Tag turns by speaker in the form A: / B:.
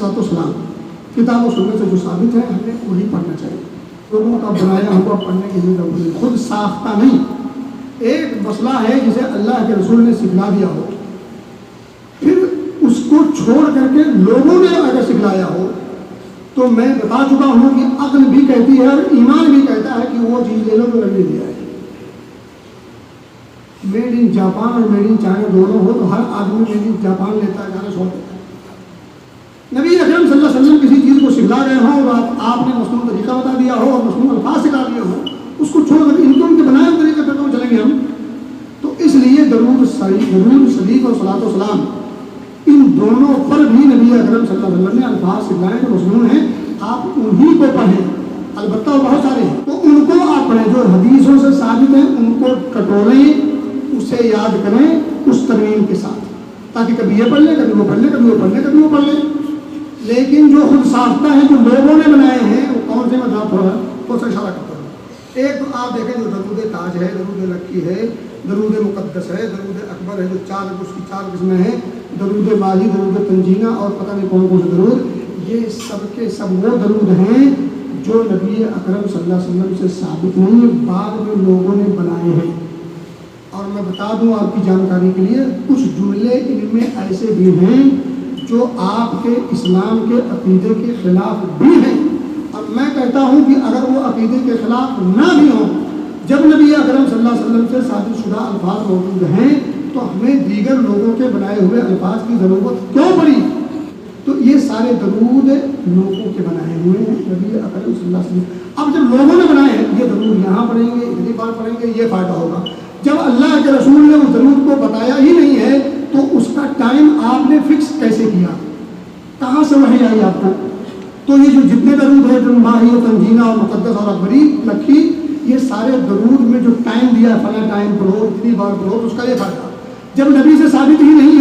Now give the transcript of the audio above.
A: सलाम किताब और सुन्नत से जो साबित है हमें वही पढ़ना चाहिए। लोगों का बनाया हुआ पढ़ने की जरूरत नहीं, खुद साख्ता नहीं। एक मसला है जिसे अल्लाह के रसूल ने सिखला दिया हो, फिर उसको छोड़ करके लोगों ने अगर सिखलाया हो, तो मैं बता चुका हूँ कि अक्ल भी कहती है और ईमान भी कहता है कि वो चीज़ ले लो जो नबी दिया है। मेड इन जापान और मेड इन चाइना दोनों हो तो हर आदमी मेड इन जापान लेता है, जाना छोड़ देता है। नबी अकरम सल्लल्लाहु अलैहि वसल्लम किसी चीज़ को सिखला रहे हो और आपने मसनून तरीका बता दिया हो और मसनून अल्फाज सिखा दिए हो, उसको छोड़ कर इनके उनके बनाए हुए तरीके पर तो चलेंगे हम। तो इसलिए दरूद शरीफ और सलात व सलाम इन दोनों पर भी नबी अकरम सल्लल्लाहु अलैहि वसल्लम ने अल्फाज सिखलाए जो मसनून हैं, आप उन्हीं को पढ़ें। अलबत्ता वो बहुत सारे हैं, तो उनको आप पढ़ें जो हदीसों से साबित हैं, उनको टटोलें, उसे याद करें उस तरमीम के साथ, ताकि कभी ये पढ़ ले, कभी वो पढ़ ले, कभी वो पढ़ ले, कभी वो पढ़ ले। लेकिन जो खुद साख्ता है, जो लोगों ने बनाए हैं, वो कौन से मज़हब पर है, कौन सा इशारा करता है। एक तो आप देखें जो दरूद ताज है, दरूद लक्की है, दरूद मुक़द्दस है, दरूद अकबर है, जो उसकी चार किस्में हैं, दरूद माही, दरूद तंजीना और पता नहीं कौन कौन से दरूद, ये सब के सब वो दरूद हैं जो नबी अकरम सल्लल्लाहु अलैहि वसल्लम से साबित नहीं, बाद में लोगों ने बनाए हैं। और मैं बता दूं आपकी जानकारी के लिए, कुछ जुमले इनमें ऐसे भी हैं जो आपके इस्लाम के अकीदे के खिलाफ भी हैं। और मैं कहता हूं कि अगर वो अकीदे के खिलाफ ना भी हों, जब नबी अकरम सल्लल्लाहु अलैहि वसल्लम से शादीशुदा अल्फाज मौजूद हैं, तो हमें दीगर लोगों के बनाए हुए अल्फाज की ज़रूरत क्यों पड़ी। तो ये सारे दरूद लोगों के बनाए हुए हैं, नबी अकरम सल्लल्लाहु अलैहि वसल्लम। अब जब लोगों ने बनाए हैं, ये दरूद यहाँ पढ़ेंगे, इतनी बार पढ़ेंगे, ये फ़ायदा होगा। जब अल्लाह के रसूल ने उस दरूद को बताया ही नहीं है, तो उसका टाइम आपने फिक्स कैसे किया, कहाँ से वही आई आपको। तो ये जो जितने दरूद है, जो माही और तंजीना और मुक़द्दस और अकबरी लक्की, ये सारे दरूद में जो टाइम दिया, फला टाइम पढ़ो, इतनी बार पढ़ो, उसका ये फायदा। जब नबी से साबित ही नहीं